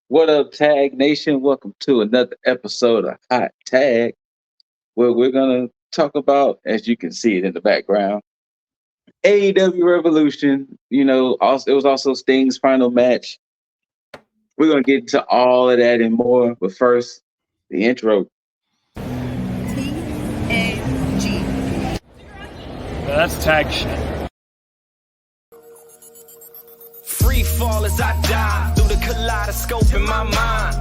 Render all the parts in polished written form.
What up, Tag Nation? Welcome to another episode of Hot Tag, where we're gonna talk about, as you can see it in the background, AEW Revolution. Also it was also Sting's final match. We're gonna get into all of that and more, but first, the intro. T.A.G. That's tag shit. Free fall as I dive through the kaleidoscope in my mind.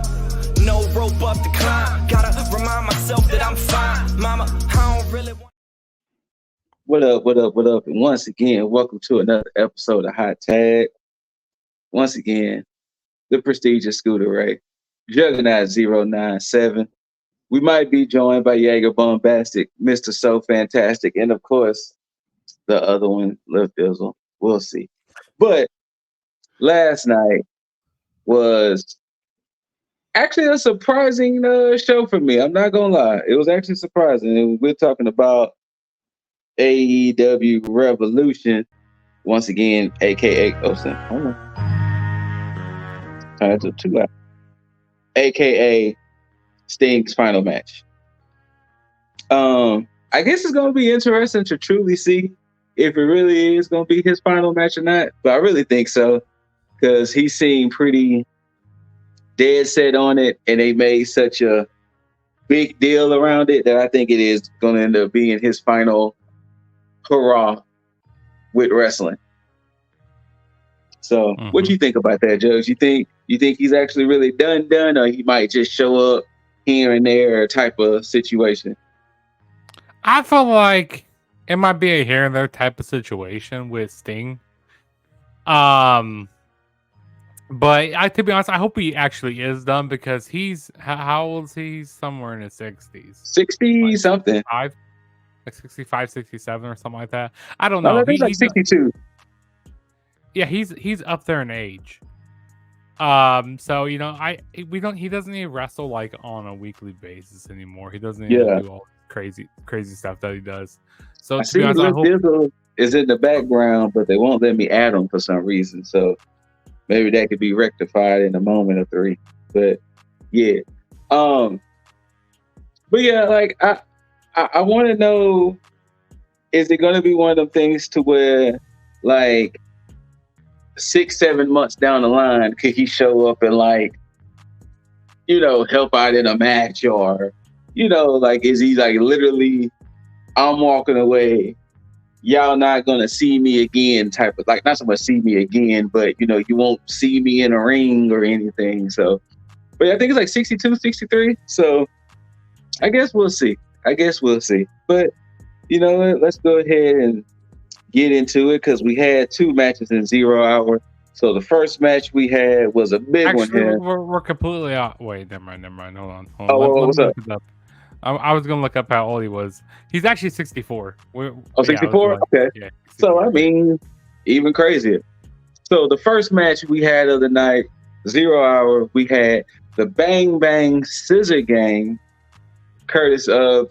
No rope up to climb. Gotta remind myself that I'm fine. Mama, I don't really want. What up, what up, what up? And once again, welcome to another episode of Hot Tag. Once again, the prestigious Scooter Ray, Juggernaut 097. We might be joined by Jaeger Bombastic, Mr. So Fantastic, and of course, the other one, Lil Fizzle. We'll see. But last night was actually a surprising show for me. I'm not gonna lie, it was actually surprising. And we're talking about AEW Revolution once again, aka hold on, turn it to 2 hours, aka Sting's final match. I guess it's gonna be interesting to truly see if it really is gonna be his final match or not. But I really think so, because he seemed pretty dead set on it, and they made such a big deal around it that I think it is gonna end up being his final hurrah with wrestling. So what do you think about that, Judge? You think he's actually really done, or he might just show up here and there type of situation? I feel like it might be a here and there type of situation with Sting. But to be honest, I hope he actually is done, because he's how old is he? He's somewhere in his 60s. 60 something. Like 65, 67 or something like that. I don't know. No, he's like 62. Yeah, he's up there in age. So he doesn't need to wrestle like on a weekly basis anymore. He doesn't need to do all crazy stuff that he does. So I see Dizzle is in the background, but they won't let me add him for some reason. So maybe that could be rectified in a moment or three. But yeah. But yeah, like I want to know, is it going to be one of them things to where, like, 6-7 months down the line, could he show up and, like, help out in a match, or, like, is he like literally, I'm walking away, y'all not gonna see me again type of, like, not so much see me again, but you won't see me in a ring or anything. So, but I think it's like 62, 63. So I guess we'll see. But let's go ahead and get into it, because we had 2 matches in 0 hour. So the first match we had was a big one here. We're completely out. Wait, never mind. Hold on. What's up? I was gonna look up how old he was. He's actually 64. 64? Okay. Yeah, 64. So I mean, even crazier. So the first match we had of the night, 0 hour, we had the Bang Bang Scissor Gang,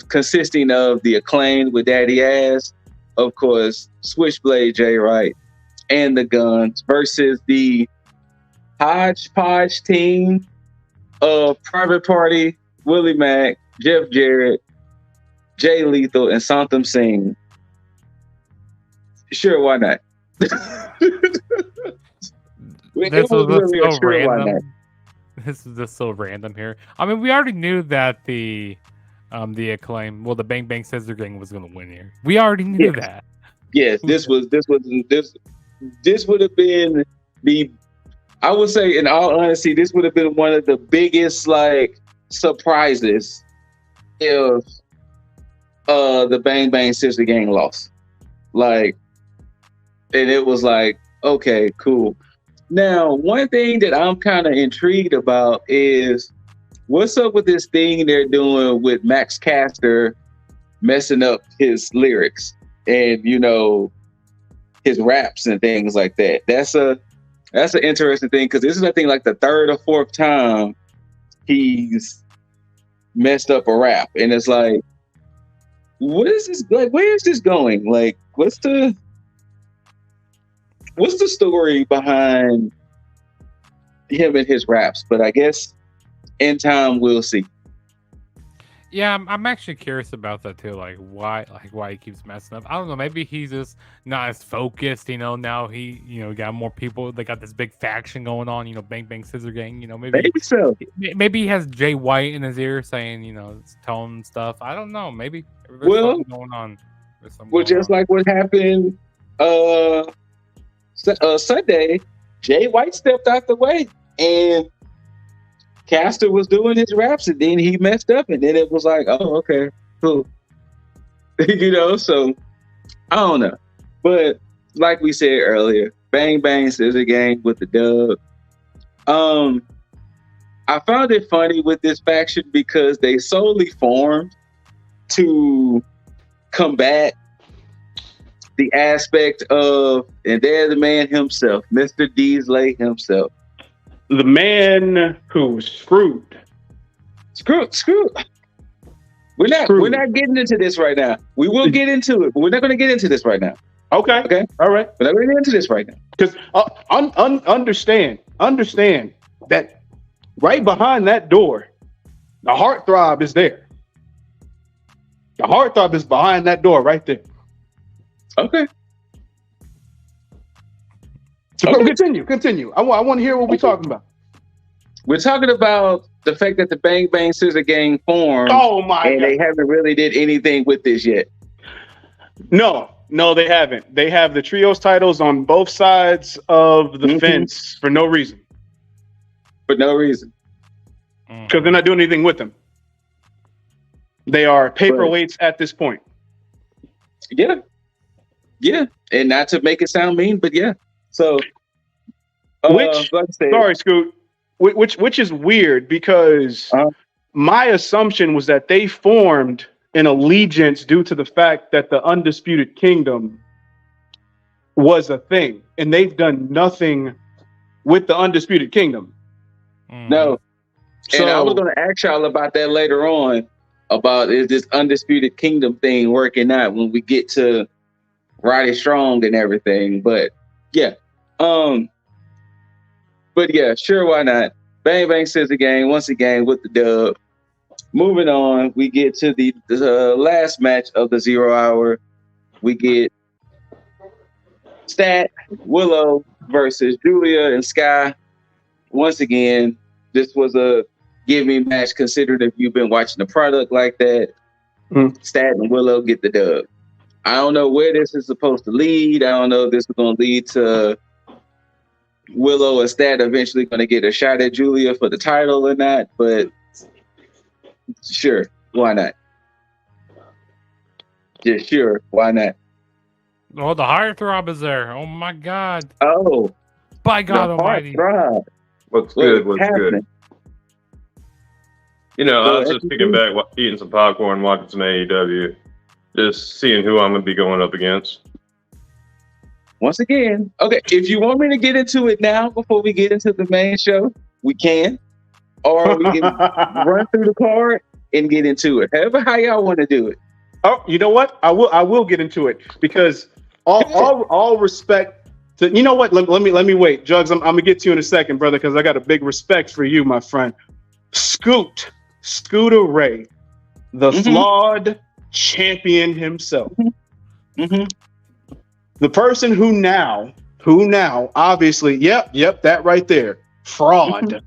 consisting of the Acclaimed with Daddy Ass, of course, Switchblade Jay Wright, and the Guns, versus the hodgepodge team of Private Party, Willie Mack, Jeff Jarrett, Jay Lethal, and Santam Singh. Sure, why not? This is just so random here. I mean, we already knew that the Acclaim, the Bang Bang Scissor Gang was going to win here. We already knew that. Yes, this would have been I would say, in all honesty, this would have been one of the biggest, like, surprises if the Bang Bang Scissor Gang lost. Like, and it was like, okay, cool. Now, one thing that I'm kind of intrigued about is, what's up with this thing they're doing with Max Caster messing up his lyrics and, his raps and things like that. That's an interesting thing, because this is, I think, like the 3rd or 4th time he's messed up a rap. And it's like, what is this? Like, where is this going? Like, what's the story behind him and his raps. But I guess in time we'll see. Yeah, I'm actually curious about that too. Like why he keeps messing up. I don't know. Maybe he's just not as focused. Now he got more people. They got this big faction going on. Bang Bang Scissor Gang. Maybe so. Maybe he has Jay White in his ear saying telling him stuff. I don't know. Maybe there's something going on. Just like what happened Sunday, Jay White stepped out the way and Caster was doing his raps, and then he messed up, and then it was like, oh, okay, cool. So I don't know. But like we said earlier, Bang Bang Scissor Gang with the dub. I found it funny with this faction because they solely formed to combat the aspect of, and they're the man himself, Mr. Deasley himself. The man who was screwed. Screwed. We're not getting into this right now. We will get into it, but we're not going to get into this right now. Okay. All right. We're not going to get into this right now. Because understand that right behind that door, the heartthrob is there. The heartthrob is behind that door right there. Okay. So continue. I want to hear what we're talking about. We're talking about the fact that the Bang Bang Scissor Gang formed. Oh my God. They haven't really did anything with this yet. No, they haven't. They have the trios titles on both sides of the fence for no reason. For no reason. Because they're not doing anything with them. They are paperweights at this point. Yeah. And not to make it sound mean, but yeah. So, sorry, Scoot. Which is weird because my assumption was that they formed an allegiance due to the fact that the Undisputed Kingdom was a thing, and they've done nothing with the Undisputed Kingdom. No. And I was going to ask y'all about that later on, about is this Undisputed Kingdom thing working out when we get to Roddy Strong and everything. But yeah. But yeah, sure, why not? Bang Bang Scissor Gang, once again, with the dub. Moving on, we get to the last match of the 0 hour. We get Stat, Willow versus Julia and Sky. Once again, this was a give me match, considering if you've been watching the product like that. Stat and Willow get the dub. I don't know where this is supposed to lead. I don't know if this is going to lead to Willow and Stat eventually going to get a shot at Julia for the title or not, but sure, why not? Just sure, why not? Oh, the heartthrob is there. Oh my God. Oh, by God Almighty. What's good? I was just kicking back, eating some popcorn, watching some AEW, just seeing who I'm going to be going up against. Once again, okay, if you want me to get into it now before we get into the main show, we can. Or we can run through the card and get into it. However, how y'all want to do it. Oh, you know what? I will get into it because all respect to, you know what? Let me wait. Jugs, I'm gonna get to you in a second, brother, because I got a big respect for you, my friend. Scooter Ray, the flawed champion himself. The person who now, obviously, yep, that right there, fraud.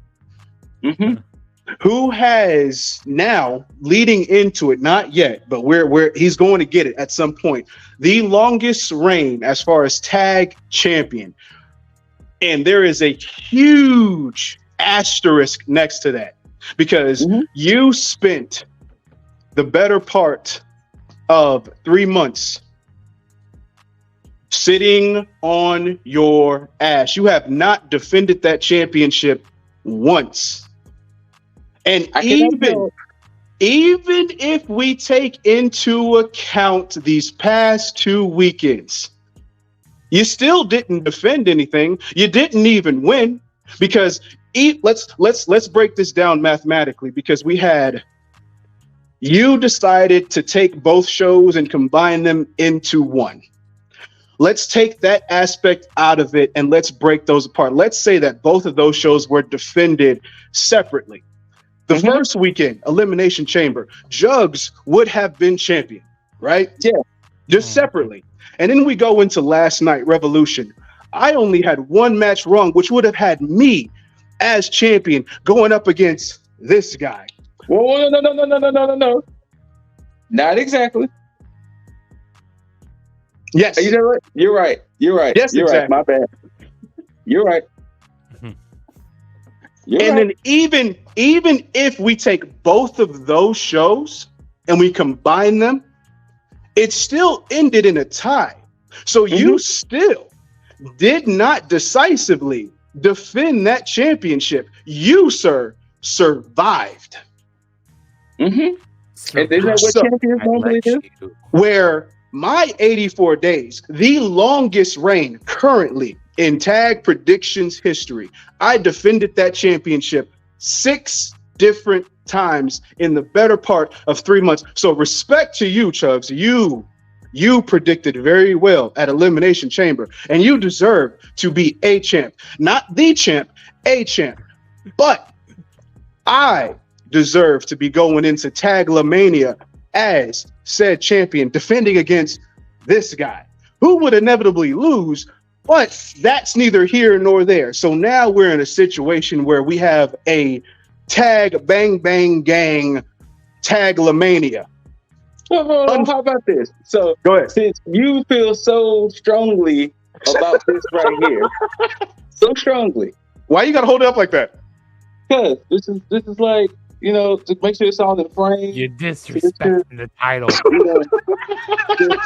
Who has now, leading into it, not yet, but where he's going to get it at some point, the longest reign as far as tag champion. And there is a huge asterisk next to that because you spent the better part of 3 months sitting on your ass. You have not defended that championship once. And even if we take into account these past 2 weekends, you still didn't defend anything. You didn't even win because let's break this down mathematically, because you decided to take both shows and combine them into one. let's take that aspect out of it and let's break those apart. Let's say that both of those shows were defended separately. The first weekend, Elimination Chamber, Jugs would have been champion, right? Yeah. Just separately. And then we go into last night, Revolution. I only had one match wrong, which would have had me as champion going up against this guy. Whoa, no. Not exactly. Yes. You know what? You're right. Yes, you're exactly. right. My bad. You're right. Then even if we take both of those shows and we combine them, it still ended in a tie. So you still did not decisively defend that championship. You, sir, survived. And isn't that what champions normally do? Where my 84 days, the longest reign currently in tag predictions history, I defended that championship 6 different times in the better part of 3 months. So respect to you, Chugs. You predicted very well at Elimination Chamber, and you deserve to be a champ. Not the champ, a champ. But I deserve to be going into Tag-La-Mania as said champion, defending against this guy, who would inevitably lose, but that's neither here nor there. So now we're in a situation where we have a tag bang bang gang Tag-La-Mania. Well, how about this? So go ahead. Since you feel so strongly about this right here, so strongly, why you gotta hold it up like that? Because this is like, you know, to make sure it's all in frame. You're disrespecting the title. You know,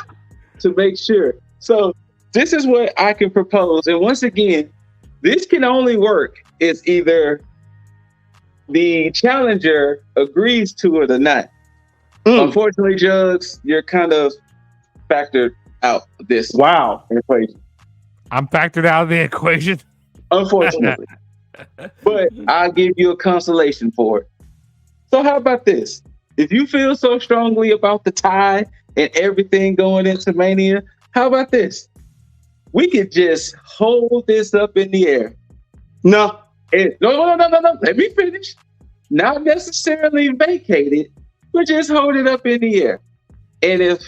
to make sure. So this is what I can propose. And once again, this can only work if either the challenger agrees to it or not. Unfortunately, Jugs, you're kind of factored out of this equation. I'm factored out of the equation. Unfortunately. But I'll give you a consolation for it. So how about this? If you feel so strongly about the tie and everything going into Mania, how about this? We could just hold this up in the air. No. No. Let me finish. Not necessarily vacate it, but just hold it up in the air. And if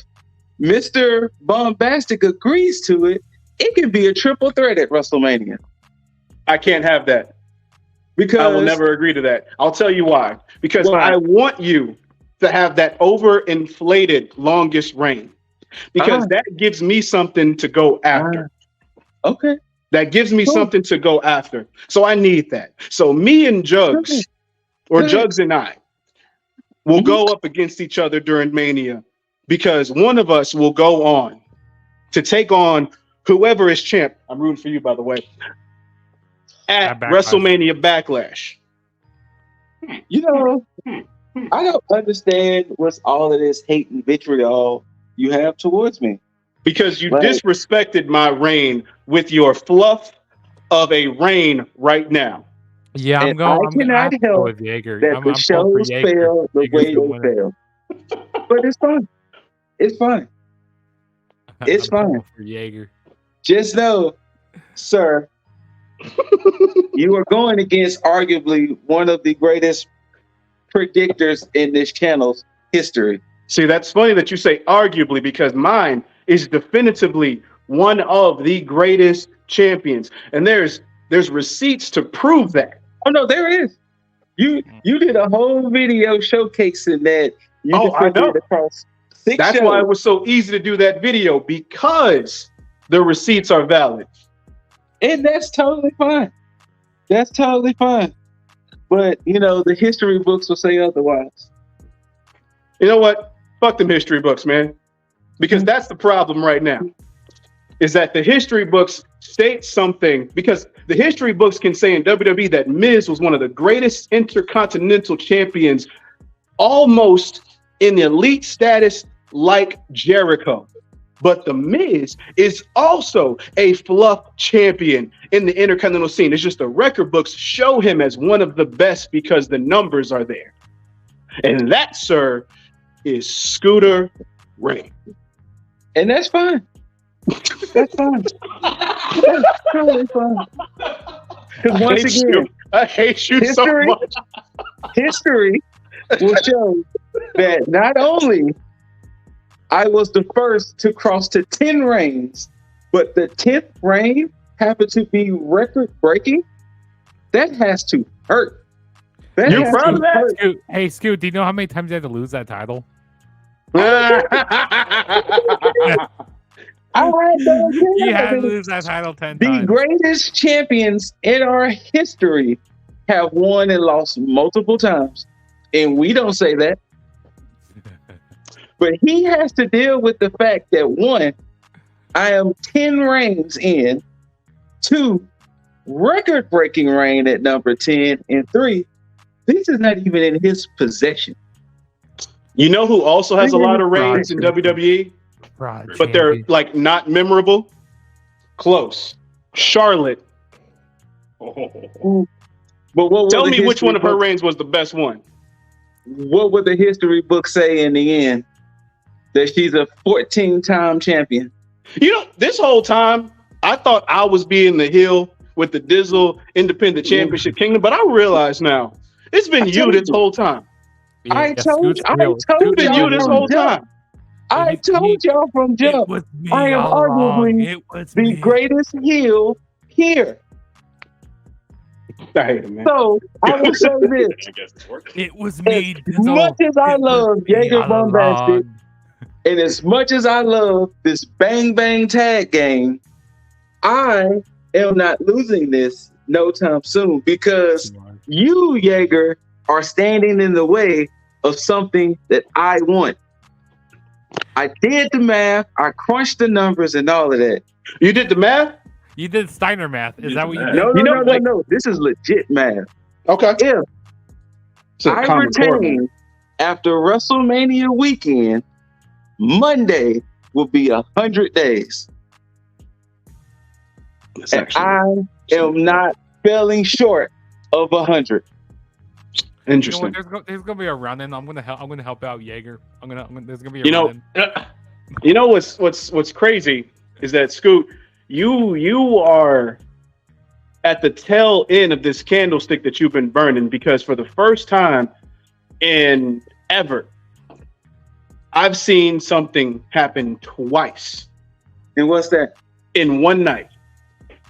Mr. Bombastic agrees to it, it can be a triple threat at WrestleMania. I can't have that. Because I will never agree to that. I'll tell you why. Because I want you to have that overinflated longest reign. Because that gives me something to go after. Okay. That gives me something to go after. So I need that. So me and Jugs, or Jugs and I, will go up against each other during Mania. Because one of us will go on to take on whoever is champ. I'm rooting for you, by the way. At WrestleMania Backlash. You know, I don't understand what's all of this hate and vitriol you have towards me. Because you disrespected my reign with your fluff of a reign right now. Yeah, I'm cannot help with Jaeger. that the shows fail the way they fail. But it's fine. It's fine. It's fine. For Jaeger. Just know, sir, you are going against arguably one of the greatest predictors in this channel's history. See, that's funny that you say arguably, because mine is definitively one of the greatest champions. And there's receipts to prove that. Oh no, there is. You did a whole video showcasing that you defended across 6 That's shows. why it was so easy to do that video, because the receipts are valid. And that's totally fine. That's totally fine. But, you know, the history books will say otherwise. You know what? Fuck them history books, man. Because that's the problem right now. Is that the history books state something, because the history books can say in WWE that Miz was one of the greatest intercontinental champions, almost in elite status like Jericho. But the Miz is also a fluff champion in the intercontinental scene. It's just the record books show him as one of the best because the numbers are there. And that, sir, is Scooter Ray. And that's fine. That's fine. That's totally fine. Because once again, I hate you so much. History will show that not only I was the first to cross to 10 reigns, but the 10th reign happened to be record-breaking. That has to hurt. You're proud of that? Scoot, hey, Scoot, do you know how many times you had to lose that title? You had to lose that title 10 times. The greatest champions in our history have won and lost multiple times. And we don't say that. But he has to deal with the fact that 1, I am 10 reigns in, 2, record-breaking reign at number 10, and 3, this is not even in his possession. You know who also has a lot of reigns in WWE? But they're like not memorable? Close. Charlotte. Oh. But tell me which one of her reigns was the best one. What would the history book say in the end? That she's a 14-time champion. You know, this whole time, I thought I was being the heel with the Dizzle Independent Championship Kingdom, but I realize now, it's been you this whole time. Yeah, I told you this whole time. I told y'all from jump. I am arguably the greatest heel here. I hate it, man. So I will say this. It was me. As much as I love Jaeger Bombastic, and as much as I love this Bang Bang tag game, I am not losing this no time soon because you, Jaeger, are standing in the way of something that I want. I did the math. I crunched the numbers and all of that. You did the math? You did Steiner math. Is that what you did? No. This is legit math. Okay. If I retain after WrestleMania weekend, Monday will be 100 days. And I am not falling short of 100. Interesting. You know, there's gonna be a run-in. I'm gonna help out Jaeger. There's gonna be a run-in. You know what's crazy is that Scoot, you are at the tail end of this candlestick that you've been burning, because for the first time in ever, I've seen something happen twice. And what's that? In one night.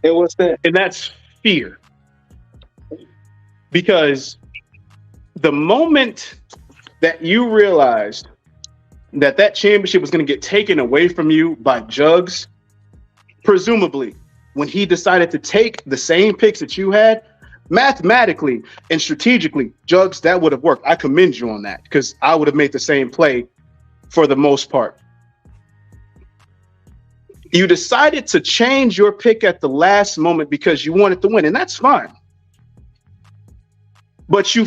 And what's that? And that's fear. Because the moment that you realized that championship was going to get taken away from you by Jugs, presumably when he decided to take the same picks that you had, mathematically and strategically, Jugs, that would have worked. I commend you on that, because I would have made the same play for the most part. You decided to change your pick at the last moment because you wanted to win, and that's fine. But you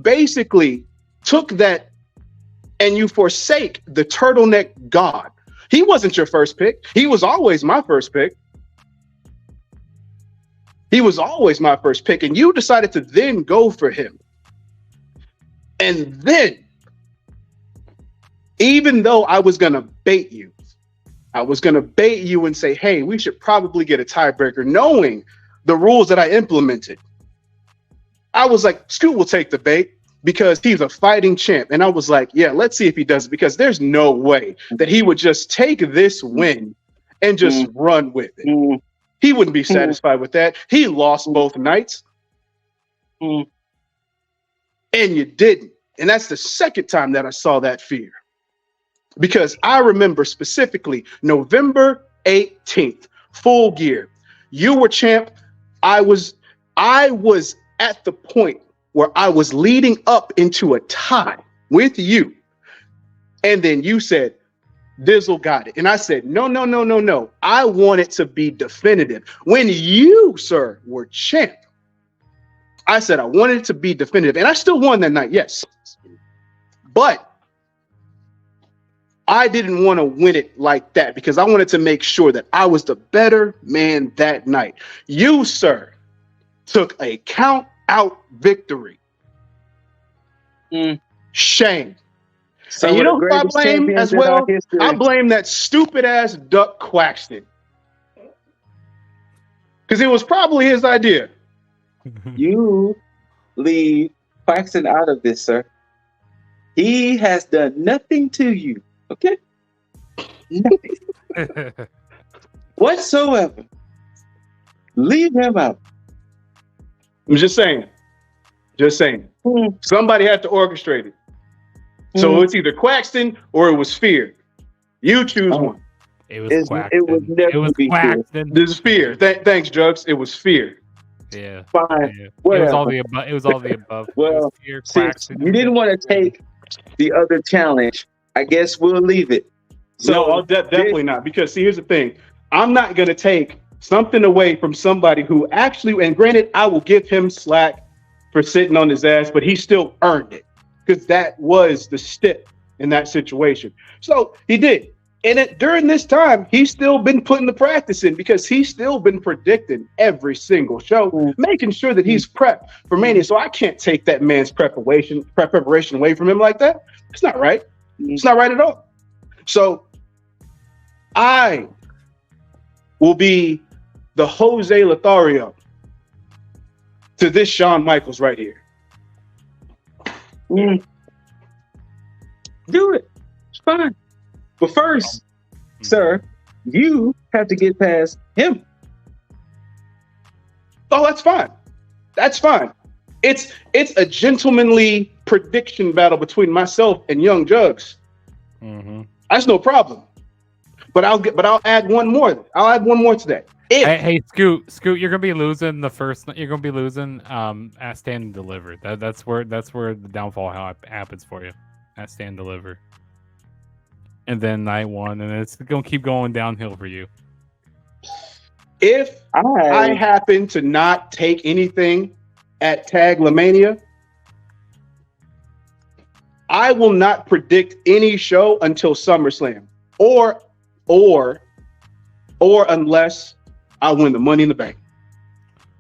basically took that and you forsake the turtleneck god. He wasn't your first pick. He was always my first pick. And you decided to then go for him. And then, even though I was going to bait you and say, hey, we should probably get a tiebreaker, knowing the rules that I implemented. I was like, Scoot will take the bait because he's a fighting champ. And I was like, yeah, let's see if he does it, because there's no way that he would just take this win and just run with it. He wouldn't be satisfied with that. He lost both nights. And you didn't. And that's the second time that I saw that fear. Because I remember specifically November 18th, Full Gear. You were champ. I was at the point where I was leading up into a tie with you. And then you said, Dizzle got it. And I said, no. I want it to be definitive. When you, sir, were champ, I said I wanted it to be definitive. And I still won that night, yes. But I didn't want to win it like that, because I wanted to make sure that I was the better man that night. You, sir, took a count out victory. Shame. Some And you of the know who I greatest blame champions as in our well? history. I blame that stupid ass Duck Quaxton. Because it was probably his idea. You leave Claxton out of this, sir. He has done nothing to you. Okay? Nothing. Whatsoever. Leave him out. I'm just saying. Just saying. Somebody had to orchestrate it. So it's either Quaxton or it was Fear. You choose one. It was Quaxton. It would never be Quaxton. This is Fear. Thanks, Drugs. It was Fear. Yeah. Fine. Yeah. It Whatever. was all the above. It was all the above. Well, Fear, since Quaxton, you didn't want to take the other challenge, I guess we'll leave it. So No, I'll definitely not. Because see, here's the thing. I'm not going to take something away from somebody who actually, and granted, I will give him slack for sitting on his ass, but he still earned it because that was the step in that situation. So he did. And during this time, he's still been putting the practice in because he's still been predicting every single show, making sure that he's prepped for Mania. So I can't take that man's preparation away from him like that. It's not right. It's not right at all. So I will be the Jose Lothario to this Shawn Michaels right here. Do it. It's fine. But first, sir, you have to get past him. Oh, that's fine. That's fine. It's a gentlemanly prediction battle between myself and Young Jugs. That's no problem. But I'll add one more. I'll add one more to that. Hey, Scoot, you're gonna be losing the first. You're gonna be losing at Stand and Deliver. That's where the downfall happens for you. At Stand and Deliver. And then night one, and it's gonna keep going downhill for you. If I happen to not take anything at Tag Mania, I will not predict any show until SummerSlam, or unless I win the Money in the Bank.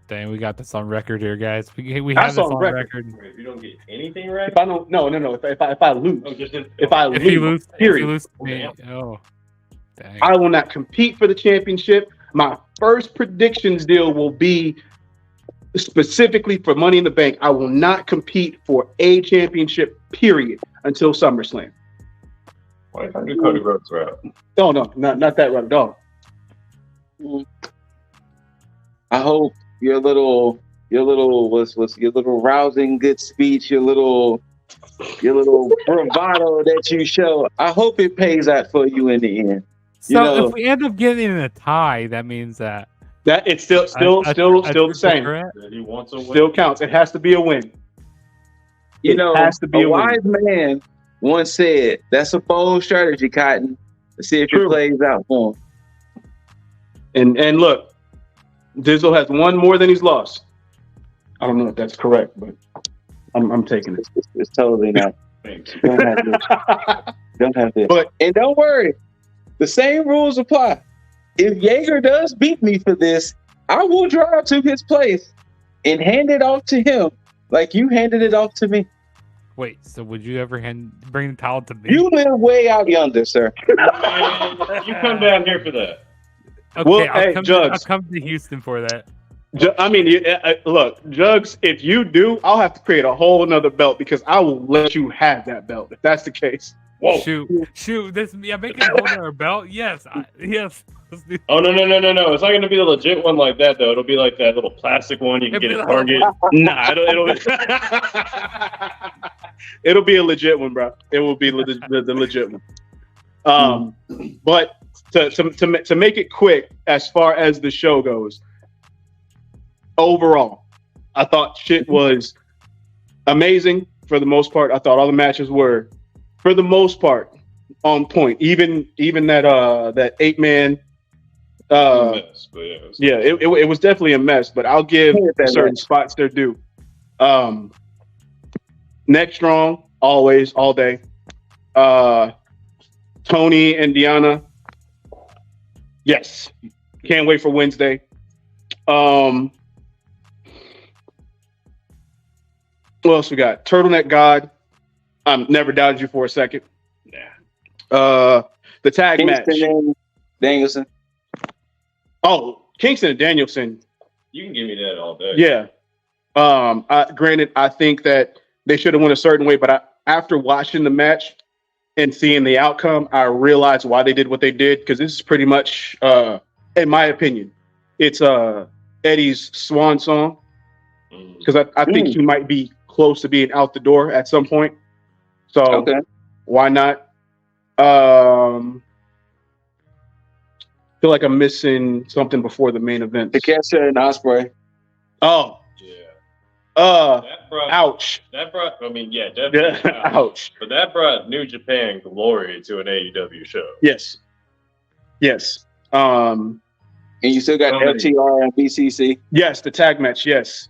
Dang, we got this on record here, guys. We have this on record. If you don't get anything right, If I don't, no. If I lose, If you lose, period. oh, dang. I will not compete for the championship. My first predictions deal will be specifically for Money in the Bank. I will not compete for a championship, period, until SummerSlam. Why can't you Cody Rhodes route? No, not that route at all. I hope your little rousing good speech, your little bravado that you show, I hope it pays out for you in the end. So if we end up getting in a tie, that means that it's still the same. He wants a win. Still counts. It has to be a win. It has to be a wise man once said, "That's a bold strategy, Cotton. Let's see if it plays out for him." And look, Dizzle has won more than he's lost. I don't know if that's correct, but I'm taking it. It's totally not. Don't have this. But and don't worry, the same rules apply. If Jaeger does beat me for this, I will drive to his place and hand it off to him like you handed it off to me. Wait, so would you ever bring the towel to me? You live way out yonder, sir. You come down here for that. Okay, well, I'll come to Houston for that. I mean, look, Jugs, if you do, I'll have to create a whole another belt because I will let you have that belt if that's the case. Whoa. Shoot! Make it a whole other belt. Yes, yes. Oh no! It's not going to be the legit one like that though. It'll be like that little plastic one you can get at Target. Nah, it'll be a legit one, bro. It will be the legit one. But to make it quick, as far as the show goes, overall, I thought shit was amazing for the most part. I thought all the matches were, for the most part, on point. Even that 8-man. Mess, but it was definitely a mess. But I'll give certain spots their due. Neck strong, always, all day. Tony and Deanna. Yes. Can't wait for Wednesday. What else we got? Turtleneck God. Never doubted you for a second. The tag match. And Danielson. Oh, Kingston and Danielson. You can give me that all day. Yeah. Granted, I think that they should have went a certain way, but after watching the match and seeing the outcome, I realized why they did what they did, because this is pretty much, in my opinion, it's Eddie's swan song, because I think he might be close to being out the door at some point. So why not? Feel like I'm missing something before the main event. Takeshita and Ospreay. Oh. Yeah. Ouch. That brought, I mean, yeah, definitely. Yeah, ouch. But that brought New Japan glory to an AEW show. Yes. And you still got FTR and BCC. Yes, the tag match. Yes.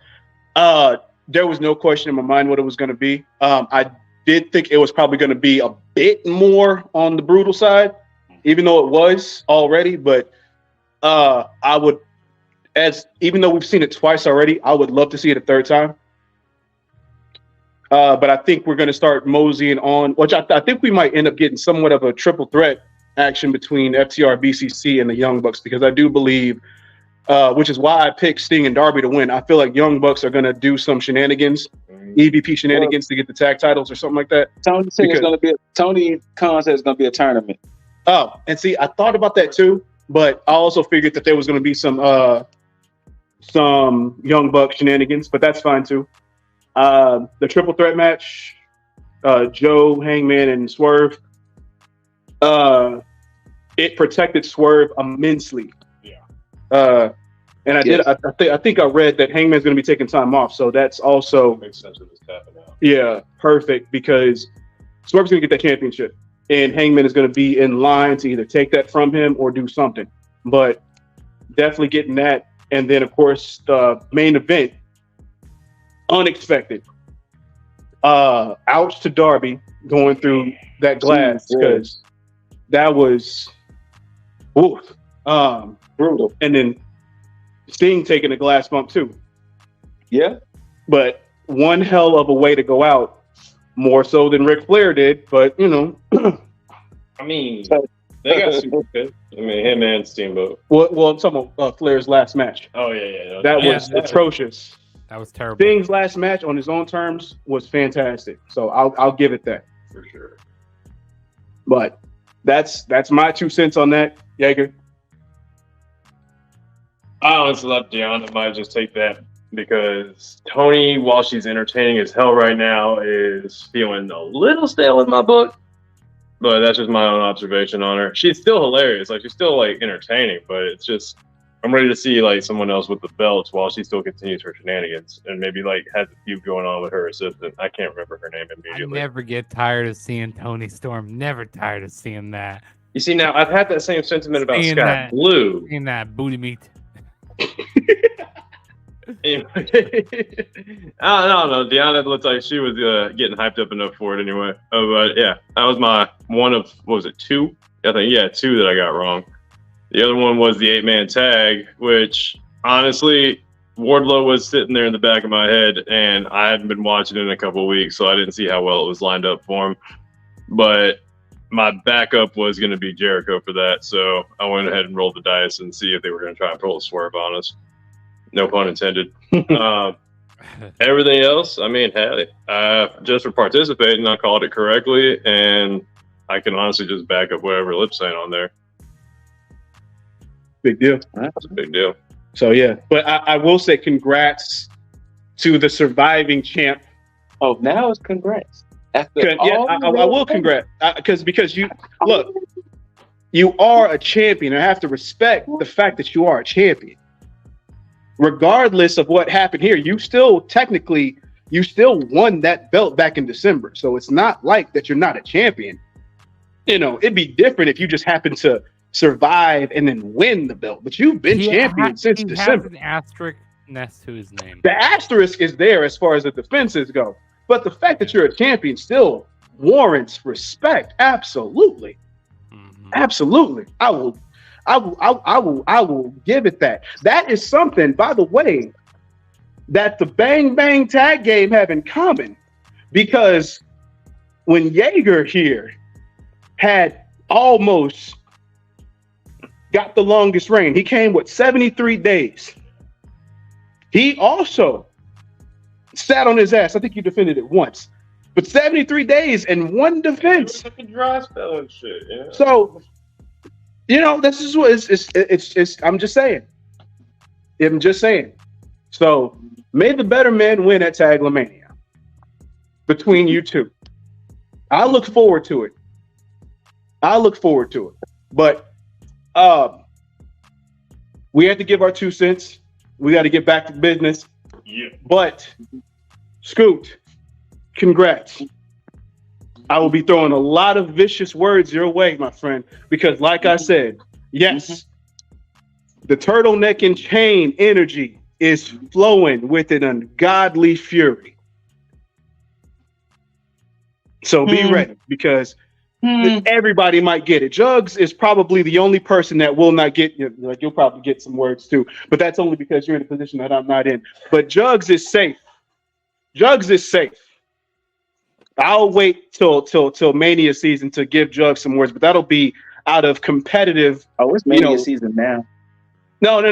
There was no question in my mind what it was going to be. I did think it was probably going to be a bit more on the brutal side, even though it was already. But I would, even though we've seen it twice already, I would love to see it a third time. But I think we're going to start moseying on, which I think we might end up getting somewhat of a triple threat action between FTR, BCC, and the Young Bucks, because I do believe, which is why I picked Sting and Darby to win. I feel like Young Bucks are going to do some shenanigans, EVP shenanigans, to get the tag titles or something like that. Tony Khan said it's going to be a tournament. Oh, and see, I thought about that too, but I also figured that there was going to be some Young Buck shenanigans, but that's fine too. The triple threat match, Joe, Hangman, and Swerve. It protected Swerve immensely. Yeah. And I think I read that Hangman's going to be taking time off, so that's also makes sense with this tapping out. Yeah, perfect, because Swerve's going to get that championship, and Hangman is going to be in line to either take that from him or do something. But definitely getting that, and then of course the main event. Unexpected. Ouch to Darby going through that glass, because that was brutal. And then Sting taking a glass bump too. Yeah. But one hell of a way to go out, more so than Ric Flair did. But you know, I mean, they got super good. I mean, him and Steamboat. Well, I'm talking about Flair's last match. Oh yeah. That was atrocious. That was terrible. Sting's last match on his own terms was fantastic, so I'll give it that for sure. But that's my 2 cents on that, Jaeger. I honestly love Deanna. Might just take that because Tony, while she's entertaining as hell right now, is feeling a little stale in my book. But that's just my own observation on her. She's still hilarious. Like, she's still like entertaining, but it's just, I'm ready to see like someone else with the belts while she still continues her shenanigans and maybe like has a feud going on with her assistant. I can't remember her name immediately. I never get tired of seeing Tony Storm. Never tired of seeing that. You see, now I've had that same sentiment about Scott Blue. Seeing that booty meat. I don't know. Deanna looked like she was getting hyped up enough for it anyway. But yeah, that was my one of, what was it, 2? I think, 2 that I got wrong. The other one was the 8-man tag, which honestly, Wardlow was sitting there in the back of my head, and I hadn't been watching it in a couple of weeks, so I didn't see how well it was lined up for him. But my backup was going to be Jericho for that, so I went ahead and rolled the dice and see if they were going to try and pull a swerve on us. No pun intended. Everything else, I mean, hey, just for participating, I called it correctly, and I can honestly just back up whatever lip sync on there. Big deal. That's a big deal. So yeah, but I will say congrats to the surviving champ. Oh, now it's congrats. I will congrats because you look, you are a champion. I have to respect the fact that you are a champion. Regardless of what happened here, you still won that belt back in December. So it's not like that you're not a champion. You know, it'd be different if you just happened to survive and then win the belt. But you've been champion since December. Has an asterisk next to his name. The asterisk is there as far as the defenses go. But the fact that you're a champion still warrants respect. Absolutely. Mm-hmm. Absolutely. I will give it that. That is something, by the way, that the Bang Bang tag game have in common. Because when Jaeger here had almost got the longest reign. He came with 73 days. He also sat on his ass. I think you defended it once, but 73 days and one defense. Like a dry spell and shit. Yeah. So, this is what it's. I'm just saying. So, may the better man win at Taglamania between you two. I look forward to it. But we had to give our 2 cents. We got to get back to business. Yeah. But Scoot, congrats. I will be throwing a lot of vicious words your way, my friend, because like I said, yes, the turtleneck and chain energy is flowing with an ungodly fury. So be ready, because everybody might get it. Jugs is probably the only person that will not get you. Like, you'll probably get some words too, but that's only because you're in a position that I'm not in. But Jugs is safe. I'll wait till Mania season to give Jugs some words, but that'll be out of competitive. Oh, it's Mania season now. No.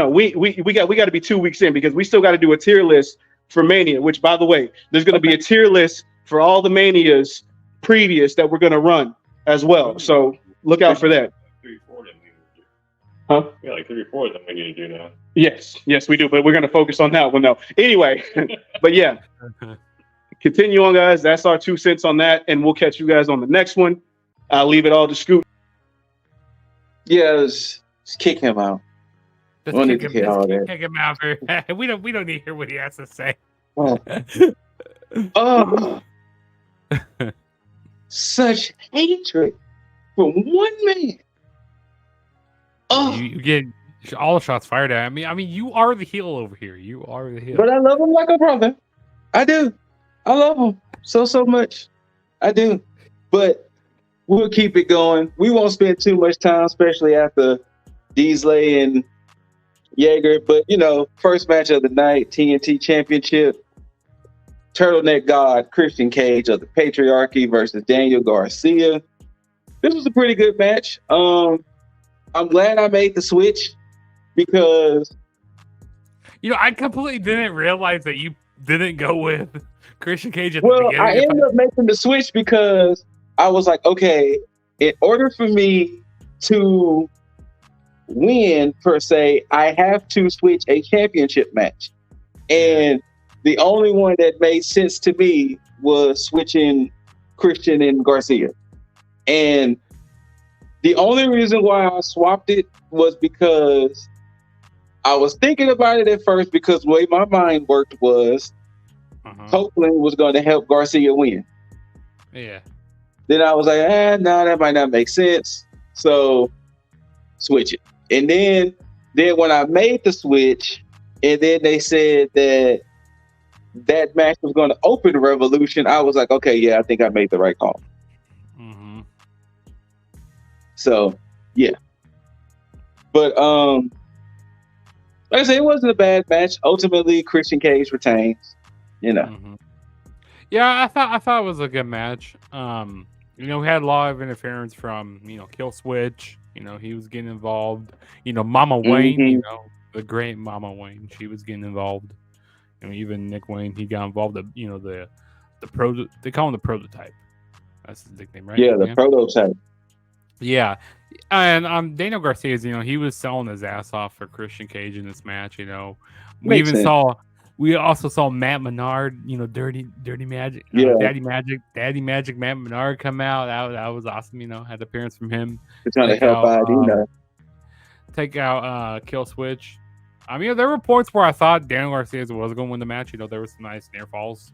We got to be 2 weeks in, because we still got to do a tier list for Mania. Which, by the way, there's going to be a tier list for all the Manias previous that we're going to run as well. So look out for that. 3 or 4 of them we need to do. Huh? Yeah, like 3 or 4 of them we need to do now. Yes, we do. But we're going to focus on that one though. Anyway, but yeah, continue on, guys. That's our 2 cents on that, and we'll catch you guys on the next one. I'll leave it all to Scoot. Yeah, just kick him out. Just We'll kick need to hear all that. kick him out. We don't need to hear what he has to say. Oh. Such hatred from one man. Oh, You get all the shots fired at. I mean, you are the heel over here. You are the heel. but I love him like a brother. I do. I love him so much. I do. But we'll keep it going. We won't spend too much time, especially after Diesley and Jaeger. But first match of the night, TNT Championship. Turtleneck God Christian Cage of the Patriarchy versus Daniel Garcia. This was a pretty good match. I'm glad I made the switch, because I completely didn't realize that you didn't go with Christian Cage at the well, beginning. I ended up making the switch because I was like, okay, in order for me to win per se, I have to switch a championship match, and the only one that made sense to me was switching Christian and Garcia. And the only reason why I swapped it was because I was thinking about it at first, because the way my mind worked was Copeland was going to help Garcia win. Yeah. Then I was like, no, that might not make sense. So switch it. And then when I made the switch, and then they said that match was going to open Revolution, I was like, okay, yeah, I think I made the right call. Mm-hmm. So, yeah. But, like I said, it wasn't a bad match. Ultimately, Christian Cage retains, Mm-hmm. Yeah, I thought it was a good match. We had a lot of interference from, Kill Switch. He was getting involved. Mama Wayne, the great Mama Wayne, she was getting involved. Even Nick Wayne, he got involved. The they call him the prototype. That's his nickname, right? Yeah, the prototype. Yeah, and Daniel Garcia, he was selling his ass off for Christian Cage in this match. We also saw Matt Menard, Dirty Magic, Daddy Magic, Matt Menard come out. That was awesome. Had appearance from him. They're trying to help out, take out Kill Switch. There were points where I thought Daniel Garcia was going to win the match. There were some nice near falls.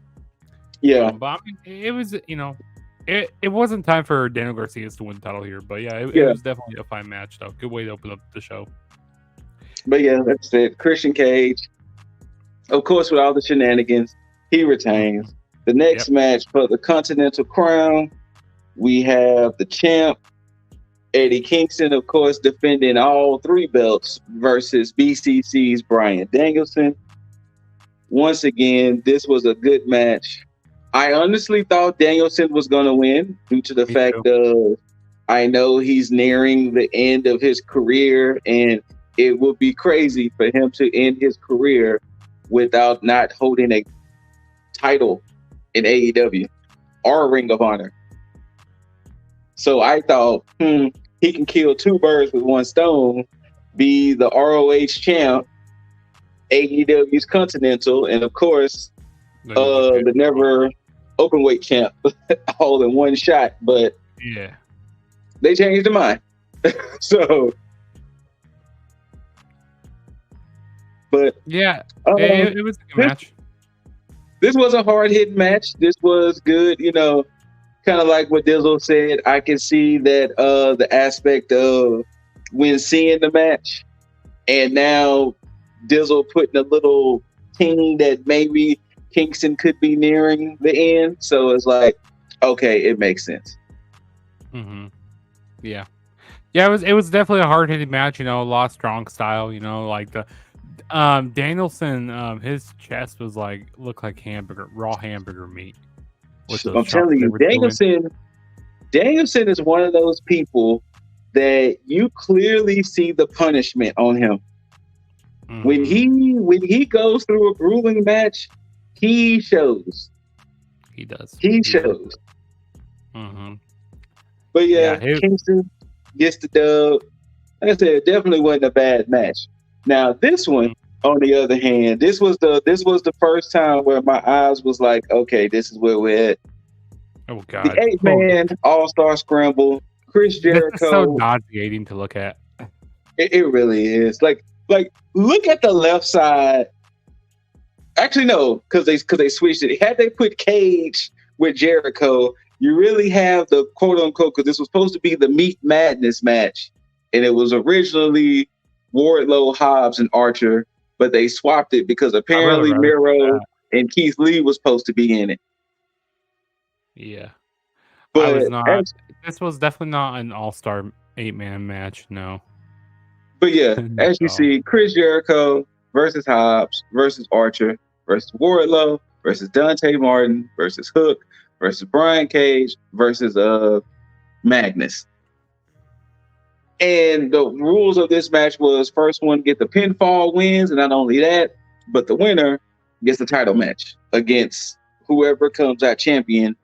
Yeah. But it was, it wasn't time for Daniel Garcia to win the title here. But yeah, it was definitely a fine match, though. Good way to open up the show. But yeah, that's it. Christian Cage, of course, with all the shenanigans, he retains. The next match for the Continental Crown, we have the champ, Eddie Kingston, of course, defending all 3 belts versus BCC's Bryan Danielson. Once again, this was a good match. I honestly thought Danielson was going to win due to the fact of I know he's nearing the end of his career, and it would be crazy for him to end his career without not holding a title in AEW or Ring of Honor. So I thought, he can kill two birds with one stone, be the ROH champ, AEW's Continental, and of course, the never openweight champ, all in one shot. But yeah, they changed their mind. So, but yeah, it was a good match. This was a hard hitting match. This was good, kind of like what Dizzle said. I can see that the aspect of when seeing the match, and now Dizzle putting a little ting that maybe Kingston could be nearing the end. So it's like, okay, it makes sense. Mm-hmm. Yeah. It was definitely a hard hitting match. A lot of strong style. Like the Danielson, his chest was looked like raw hamburger meat. I'm telling you, Danielson is one of those people that you clearly see the punishment on him. Mm-hmm. When he goes through a grueling match, he shows. He does. He shows. Mm-hmm. But Kingston gets the dub. Like I said, it definitely wasn't a bad match. Now this one, on the other hand, this was the first time where my eyes was like, okay, this is where we're at. Oh God! The 8-man All-Star Scramble. Chris Jericho. This is so nauseating to look at. It really is. Like look at the left side. Actually, no, because they switched it. Had they put Cage with Jericho, you really have the quote unquote, because this was supposed to be the Meat Madness match, and it was originally Wardlow, Hobbs, and Archer, but they swapped it because apparently Miro and Keith Lee was supposed to be in it. Yeah, but I was not. This was definitely not an all-star 8-man match. No. But yeah, as you see, Chris Jericho versus Hobbs versus Archer versus Wardlow versus Dante Martin versus Hook versus Brian Cage versus Magnus. And the rules of this match was first one get the pinfall wins, and not only that, but the winner gets the title match against whoever comes out champion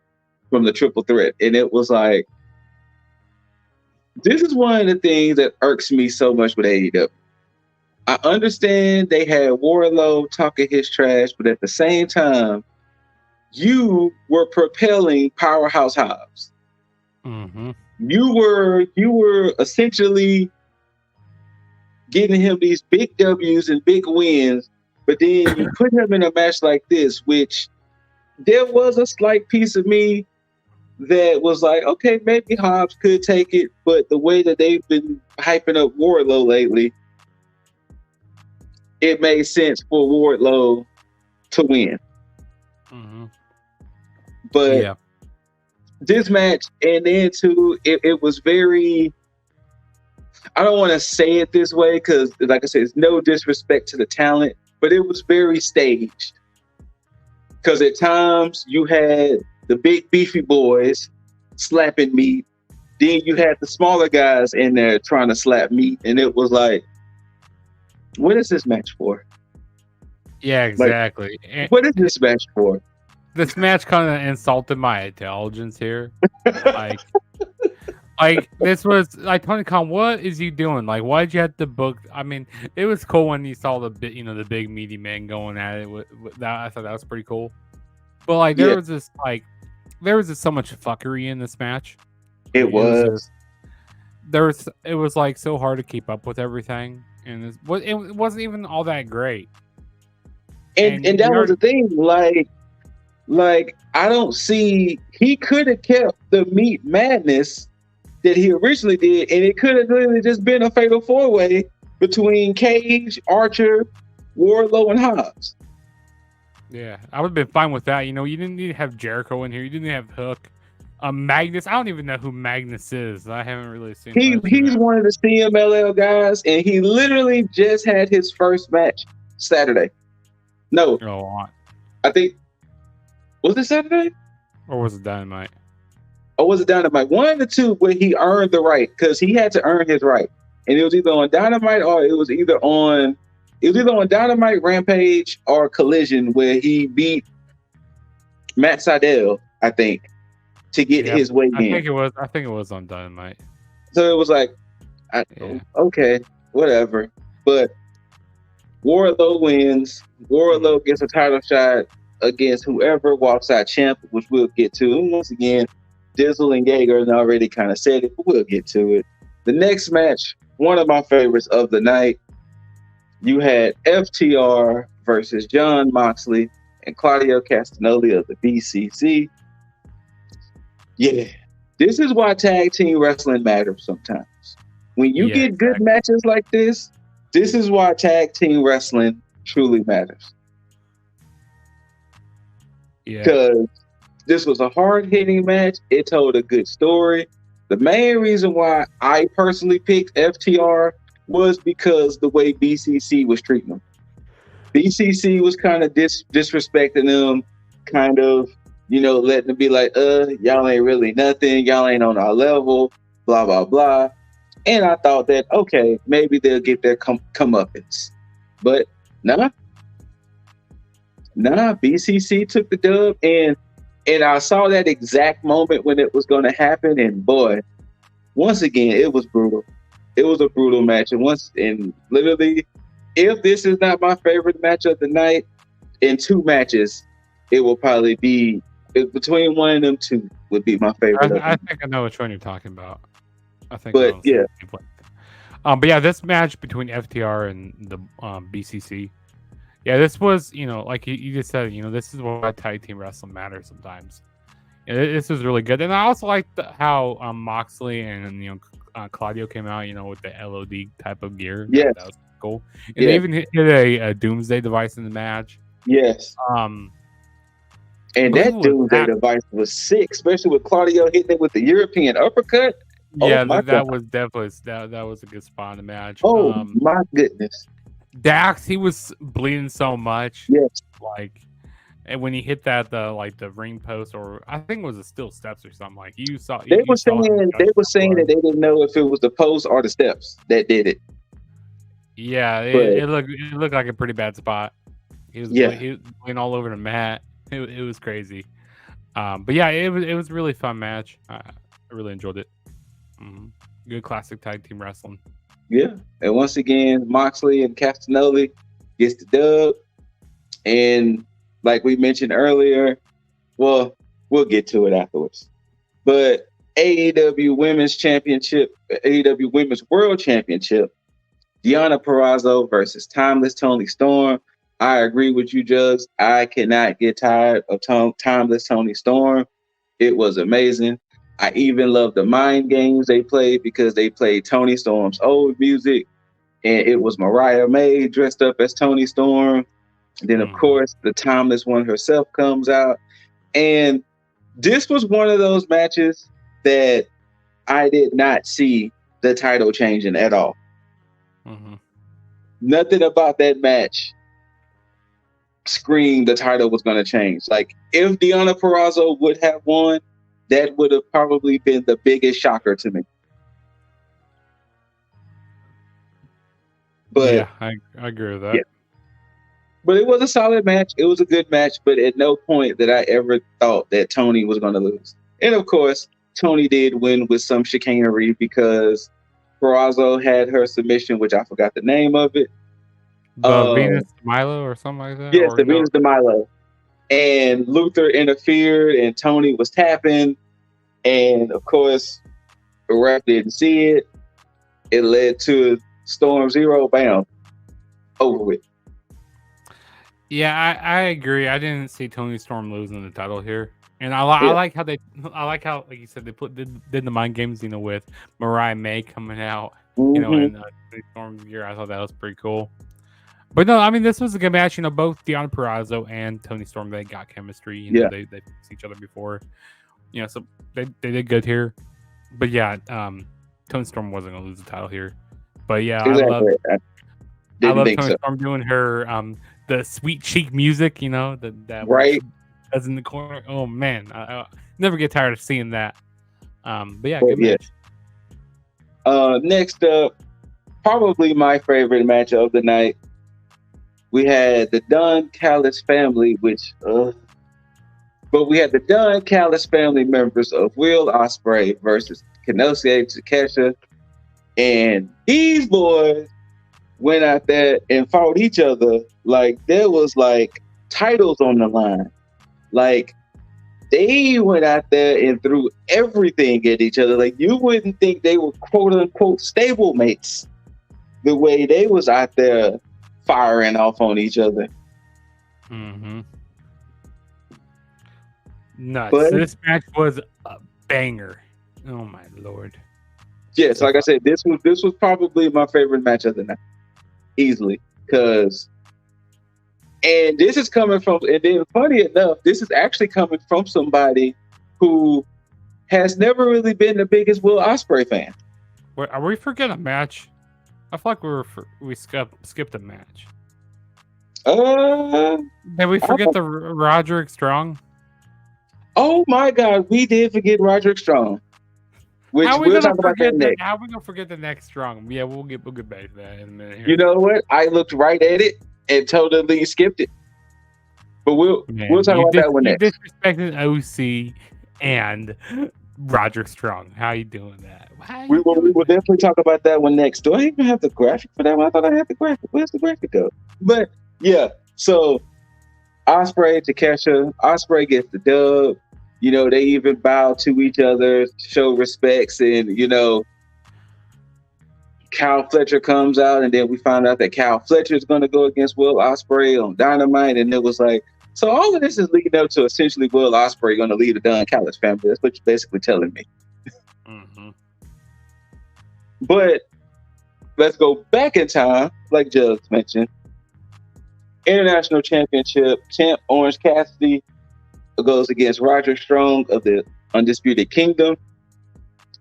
from the triple threat. And it was like, this is one of the things that irks me so much with AEW. I understand they had Wardlow talking his trash, but at the same time, you were propelling Powerhouse Hobbs. Mm-hmm. You were essentially getting him these big W's and big wins, but then you put him in a match like this, which there was a slight piece of me that was like, okay, maybe Hobbs could take it, but the way that they've been hyping up Wardlow lately, it made sense for Wardlow to win. Mm-hmm. But this match, and then too, it was very, I don't want to say it this way because, like I said, it's no disrespect to the talent, but it was very staged. Because at times you had the big beefy boys slapping meat, then you had the smaller guys in there trying to slap meat, and it was like, what is this match for? Yeah, exactly. Like, what is this match for? This match kind of insulted my intelligence here. Like this was like, Tony Khan, what is he doing? Like, why did you have to book? I mean, it was cool when you saw the big meaty man going at it with that. I thought that was pretty cool. But like, there was just so much fuckery in this match. It was like so hard to keep up with everything, and it wasn't even all that great. And that was the thing, like I don't see, he could have kept the Meat Madness that he originally did, and it could have really just been a fatal 4-way between Cage, Archer, Wardlow, and Hobbs. Yeah, I would have been fine with that. You didn't need to have Jericho in here. You didn't need to have Hook. Magnus, I don't even know who Magnus is. I haven't really seen. He's one of the CMLL guys, and he literally just had his first match Saturday. No, I think, was it Saturday? Or was it Dynamite? or was it Dynamite? One of the two where he earned the right because he had to earn his right, and it was either on Dynamite or it was either on Dynamite, Rampage, or Collision where he beat Matt Sydal, I think, to get his way I in. think it was on Dynamite. So it was like, okay, whatever. But Wardlow wins. Wardlow gets a title shot against whoever walks out champ, which we'll get to. And once again, Dizzle and Gager already kind of said it, but we'll get to it. The next match, one of my favorites of the night, you had FTR versus Jon Moxley and Claudio Castagnoli of the BCC. Yeah, this is why tag team wrestling matters sometimes. When you get good matches like this is why tag team wrestling truly matters. Yeah. Because this was a hard-hitting match. It told a good story. The main reason why I personally picked FTR was because the way BCC was treating them. BCC was kind of disrespecting them, kind of, letting them be like, y'all ain't really nothing. Y'all ain't on our level, blah, blah, blah. And I thought that, okay, maybe they'll get their comeuppance. But nah, BCC took the dub, and I saw that exact moment when it was going to happen, and boy, once again, it was brutal. It was a brutal match, and literally, if this is not my favorite match of the night, in two matches, it will probably be between one of them two would be my favorite. I think I know which one you're talking about. I think, but yeah. But yeah, this match between FTR and the BCC. Yeah, this was, like you just said, this is why tag team wrestling matters sometimes. This was really good. And I also liked how Moxley and, Claudio came out, with the LOD type of gear. Yeah. That was cool. And they even hit a Doomsday device in the match. Yes. And that Doomsday device was sick, especially with Claudio hitting it with the European uppercut. Yeah, that was definitely that was a good spot in the match. Oh my goodness. Dax, he was bleeding so much. Yes. And when he hit that the ring post, or I think it was the steel steps or something, like you saw. They were saying that they didn't know if it was the post or the steps that did it. Yeah, it looked like a pretty bad spot. He was bleeding all over the mat. It was crazy. But yeah, it was a really fun match. I really enjoyed it. Good classic tag team wrestling. Yeah, and once again, Moxley and Castagnoli gets the dub, and like we mentioned earlier, well, we'll get to it afterwards. But AEW Women's Championship, AEW Women's World Championship, Deonna Purrazzo versus Timeless Toni Storm. I agree with you, Jugs. I cannot get tired of Timeless Toni Storm. It was amazing. I even love the mind games they played because they played Toni Storm's old music, and it was Mariah May dressed up as Toni Storm. And then, of course, the Timeless one herself comes out. And this was one of those matches that I did not see the title changing at all. Nothing about that match screamed the title was going to change. Like, if Deonna Purrazzo would have won, that would have probably been the biggest shocker to me. But yeah, I agree with that. Yeah. But it was a solid match. It was a good match, but at no point did I ever thought that Toni was going to lose. And of course, Toni did win with some chicanery because Purrazzo had her submission, which I forgot the name of it. The Venus de Milo or something like that? Yes, the Venus de Milo. And Luther interfered, and Toni was tapping. And of course, the ref didn't see it. It led to Storm Zero. Bam. Over with. Yeah, I agree. I didn't see Toni Storm losing the title here. And I like how like you said, they did the mind games, with Mariah May coming out, in Toni Storm's gear. I thought that was pretty cool. But no, I mean, this was a good match. Both Deonna Purrazzo and Toni Storm, they got chemistry. They faced each other before. So they did good here. But yeah, Toni Storm wasn't going to lose the title here. But yeah, exactly. I love Toni Storm doing her the sweet cheek music. That right as in the corner. Oh man, I never get tired of seeing that. But yeah, But good match. Next up, probably my favorite match of the night. We had the Dunn Callis family, but we had the Dunn Callis family members of Will Ospreay versus Kenosuke Takeshita, and these boys went out there and fought each other like there was like titles on the line. Like they went out there and threw everything at each other. Like you wouldn't think they were quote unquote stablemates the way they was out there firing off on each other. Mm-hmm. Nuts. But This match was a banger. Oh my lord. yes, like I said, this was probably my favorite match of the night, easily. And this is coming from, and then funny enough, this is actually coming from somebody who has never really been the biggest Will Ospreay fan. Wait, are we forgetting a match? I feel like we skipped a match. Did we forget the Roderick Strong? Oh my God, we did forget Roderick Strong. Which How are we we'll gonna talk about that next. How are we gonna forget the next Strong? Yeah, we'll get back to that in a minute. Here. You know what? I looked right at it and totally skipped it. But we'll talk about that one next. You disrespected OC and Roderick Strong. How you doing that? We will definitely talk about that one next. Do I even have the graphic for that one? I thought I had the graphic. Where's the graphic go? But yeah, so Ospreay, Takeshita, Ospreay gets the dub. You know, they even bow to each other, show respects, and you know, Kyle Fletcher comes out, and then we find out that Kyle Fletcher is going to go against Will Ospreay on Dynamite, and it was like, so all of this is leading up to essentially Will Ospreay going to lead the Dunn Callis family. That's what you're basically telling me. Mm-hmm. But let's go back in time, like Jugs mentioned. International Championship champ Orange Cassidy goes against Roderick Strong of the Undisputed Kingdom.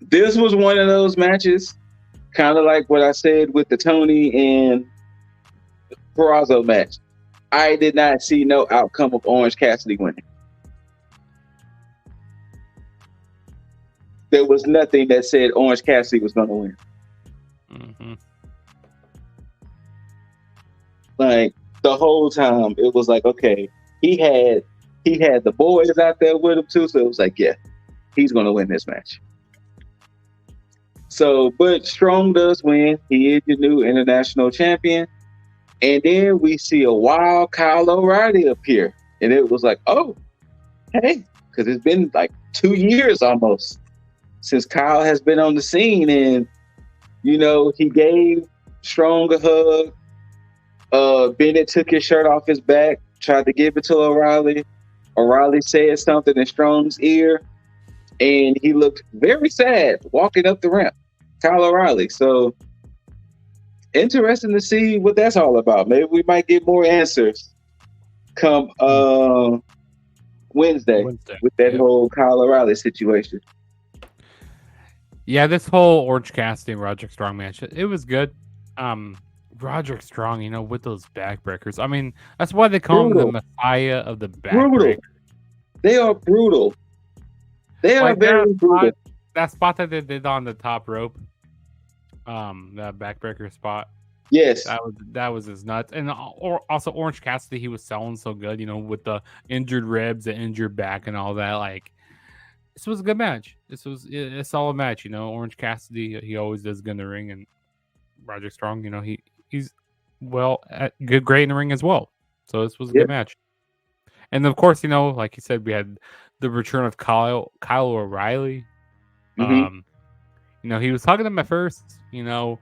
This was one of those matches, kind of like what I said with the Tony and Perazo match. I did not see no outcome of Orange Cassidy winning. There was nothing that said Orange Cassidy was going to win. Mm-hmm. Like the whole time, it was like, okay, he had the boys out there with him too, so it was like, yeah, he's going to win this match. So, but Strong does win. He is the new international champion. And then we see a wild Kyle O'Reilly appear. And it was like, oh, hey, because it's been like 2 years almost since Kyle has been on the scene. And, you know, he gave Strong a hug. Bennett took his shirt off his back, tried to give it to O'Reilly. O'Reilly said something in Strong's ear, and he looked very sad walking up the ramp. Kyle O'Reilly. So interesting to see what that's all about. Maybe we might get more answers come Wednesday with that whole Kyle O'Reilly situation. Yeah, this whole Orange Cassidy and Roderick Strong match, it was good. Roderick Strong, you know, with those backbreakers. I mean, that's why they call him the Messiah of the backbreakers. They are brutal. They are very brutal. That spot that they did on the top rope, that backbreaker spot. Yes, that was his nuts. And also Orange Cassidy, he was selling so good, you know, with the injured ribs, the injured back, and all that. Like, this was a good match. This was a solid match, you know. Orange Cassidy, he always does good in the ring, and Roderick Strong, you know, he's great in the ring as well. So this was a good match. And of course, you know, like you said, we had the return of Kyle O'Reilly. Mm-hmm. You know, he was hugging him at first, you know,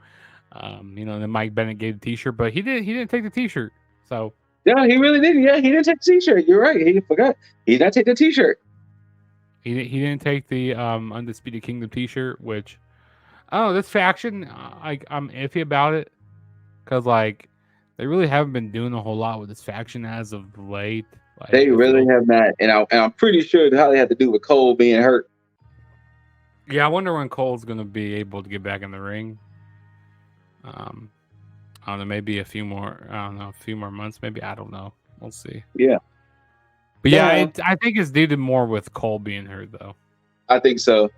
then Mike Bennett gave the t-shirt, but he didn't take the t-shirt. So yeah, he really didn't. Yeah, he didn't take the t-shirt. You're right. He forgot. He did not take the t-shirt. He didn't take the Undisputed Kingdom t-shirt, which this faction, I'm iffy about it, because like they really haven't been doing a whole lot with this faction as of late. Like, they really have not, and I'm pretty sure how they had to do with Cole being hurt. Yeah, I wonder when Cole's going to be able to get back in the ring. I don't know, maybe a few more months, maybe. I don't know. We'll see. Yeah. But yeah, I think it's due to more with Cole being hurt, though. I think so.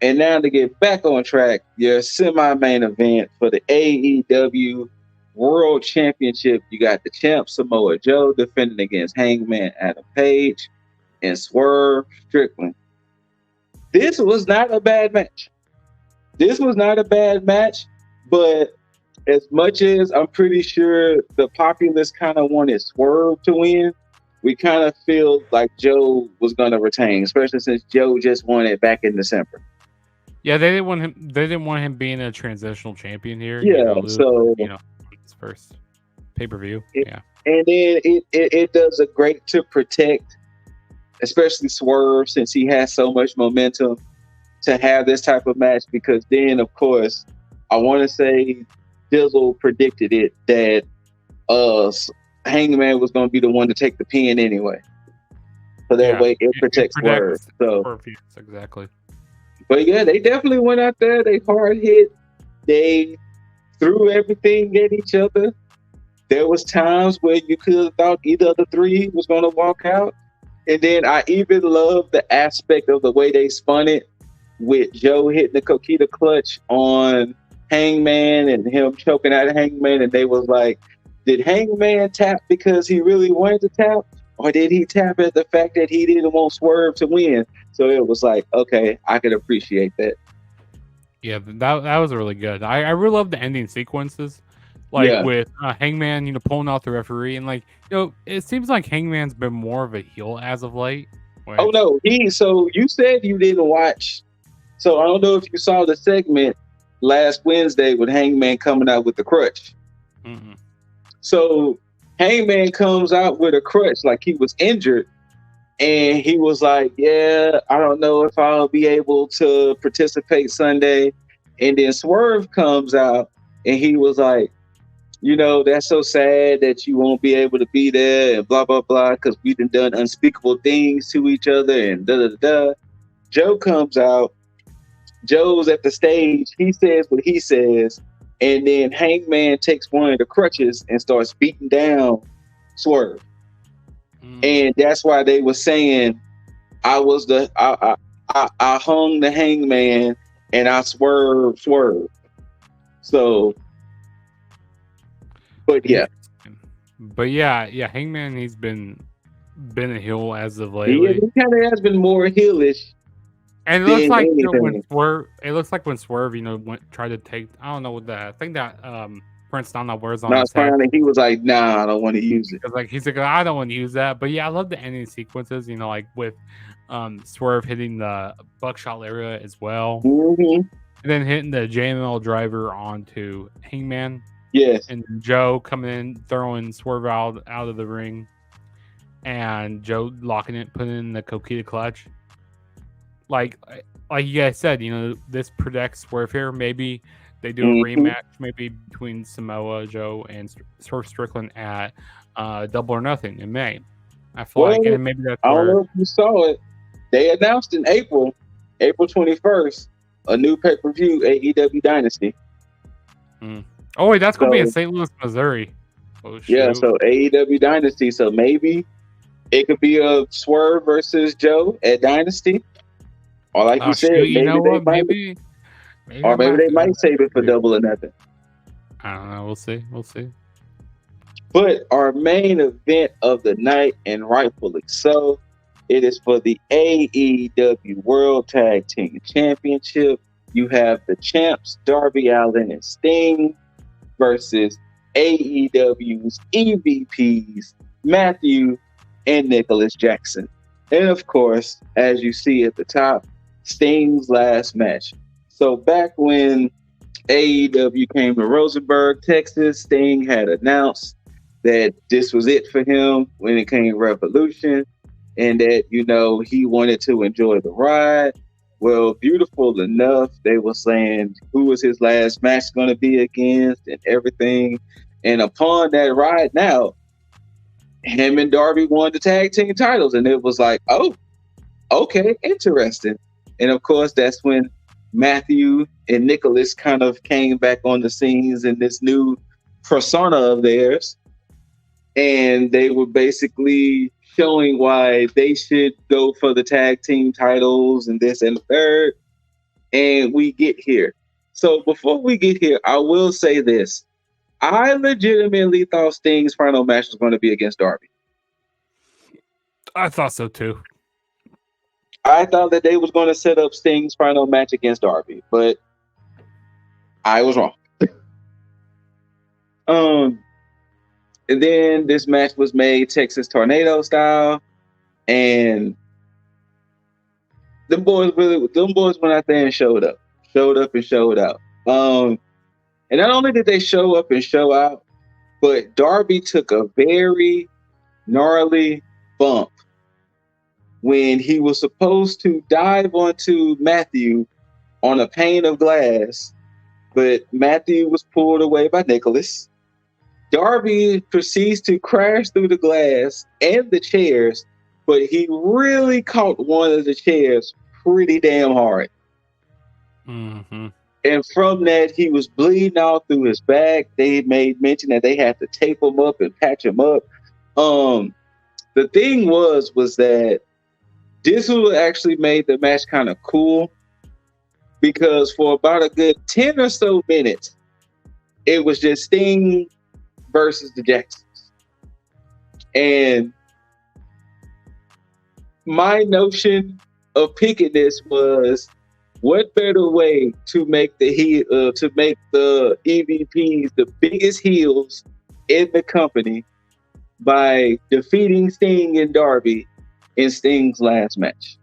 And now to get back on track, your semi-main event for the AEW World Championship, you got the champ Samoa Joe defending against Hangman Adam Page and Swerve Strickland. This was not a bad match. But as much as I'm pretty sure the populace kind of wanted Swerve to win, we kind of feel like Joe was going to retain, especially since Joe just won it back in December. Yeah, they didn't want him. They didn't want him being a transitional champion here. Yeah, so his first pay-per-view. Yeah, and then it does a great to protect, especially Swerve, since he has so much momentum to have this type of match. Because then, of course, I want to say Dizzle predicted it that Hangman was going to be the one to take the pin anyway. So that way it protects Swerve. So exactly. But yeah, they definitely went out there. They hard hit. They threw everything at each other. There was times where you could have thought either of the three was going to walk out. And then I even love the aspect of the way they spun it with Joe hitting the Coquita clutch on Hangman and him choking out Hangman. And they was like, did Hangman tap because he really wanted to tap? Or did he tap at the fact that he didn't want Swerve to win? So it was like, okay, I could appreciate that. Yeah, that was really good. I really love the ending sequences, with Hangman, pulling out the referee, and it seems like Hangman's been more of a heel as of late. Oh no, so you said you didn't watch. So I don't know if you saw the segment last Wednesday with Hangman coming out with the crutch. Mm-mm. So Hangman comes out with a crutch like he was injured. And he was like, yeah, I don't know if I'll be able to participate Sunday. And then Swerve comes out and he was like, that's so sad that you won't be able to be there and blah, blah, blah, because we've done unspeakable things to each other and da-da-da-da. Joe comes out. Joe's at the stage. He says what he says. And then Hangman takes one of the crutches and starts beating down Swerve. And that's why they were saying I hung the Hangman and I swerved. So, but yeah, Hangman, he's been a heel as of He lately. kind of has been more heelish. And it looks like when Swerve, tried to take. I don't know what that. I think that Prince Nana wears on his head. He was like, nah, I don't want to use it. He's like, I don't want to use that. But yeah, I love the ending sequences, with Swerve hitting the buckshot lariat as well. Mm-hmm. And then hitting the JML driver onto Hangman. Yes. And Joe coming in, throwing Swerve out of the ring. And Joe locking it, putting in the Coquita clutch. Like you guys said, this protects Swerve here. Maybe they do a rematch, maybe between Samoa Joe and Swerve Strickland at Double or Nothing in May. I feel and maybe that's I don't know if you saw it. They announced in April 21st, a new pay-per-view, AEW Dynasty. Oh wait, that's gonna be in St. Louis, Missouri. Oh, shoot. Yeah, so AEW Dynasty. So maybe it could be a Swerve versus Joe at Dynasty. Or like you said, maybe they might save it for Double or Nothing. I don't know. We'll see. But our main event of the night, and rightfully so, it is for the AEW World Tag Team Championship. You have the champs, Darby Allin and Sting, versus AEW's EVPs, Matthew and Nicholas Jackson. And of course, as you see at the top, Sting's last match. So back when AEW came to Rosenberg, Texas, Sting had announced that this was it for him when it came Revolution, and that, he wanted to enjoy the ride. Well, beautiful enough, they were saying who was his last match going to be against and everything. And upon that ride now, him and Darby won the tag team titles. And it was like, oh, okay, interesting. And of course, that's when Matthew and Nicholas kind of came back on the scenes in this new persona of theirs. And they were basically showing why they should go for the tag team titles and this and the third. and we get here. So before we get here, I will say this. I legitimately thought Sting's final match was going to be against Darby. I thought so too. I thought that they was going to set up Sting's final match against Darby, but I was wrong. And then this match was made Texas Tornado style, and them boys went out there and showed up and showed out. And not only did they show up and show out, but Darby took a very gnarly bump when he was supposed to dive onto Matthew on a pane of glass, but Matthew was pulled away by Nicholas. Darby proceeds to crash through the glass and the chairs, but he really caught one of the chairs pretty damn hard. Mm-hmm. And from that, he was bleeding out through his back. They made mention that they had to tape him up and patch him up. The thing was that this would actually made the match kind of cool, because for about a good 10 or so minutes, it was just Sting versus the Jacksons. And my notion of picking this was, what better way to make the EVPs the biggest heels in the company by defeating Sting and Darby in Sting's last match?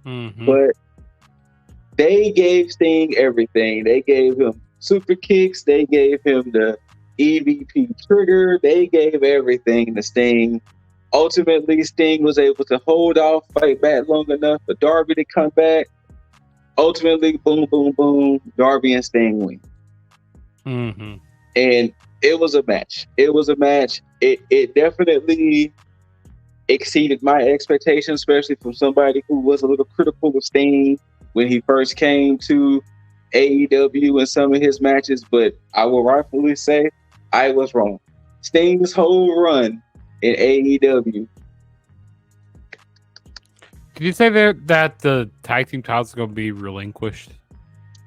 Mm-hmm. But they gave Sting everything. They gave him super kicks. They gave him the EVP trigger. They gave everything to Sting. Ultimately, Sting was able to hold off, fight back long enough for Darby to come back. Ultimately, boom, boom, boom, Darby and Sting win. Mm-hmm. And it was a match. It definitely exceeded my expectations, especially from somebody who was a little critical of Sting when he first came to AEW in some of his matches. But I will rightfully say I was wrong. Sting's whole run in AEW. Did you say that the tag team titles are going to be relinquished?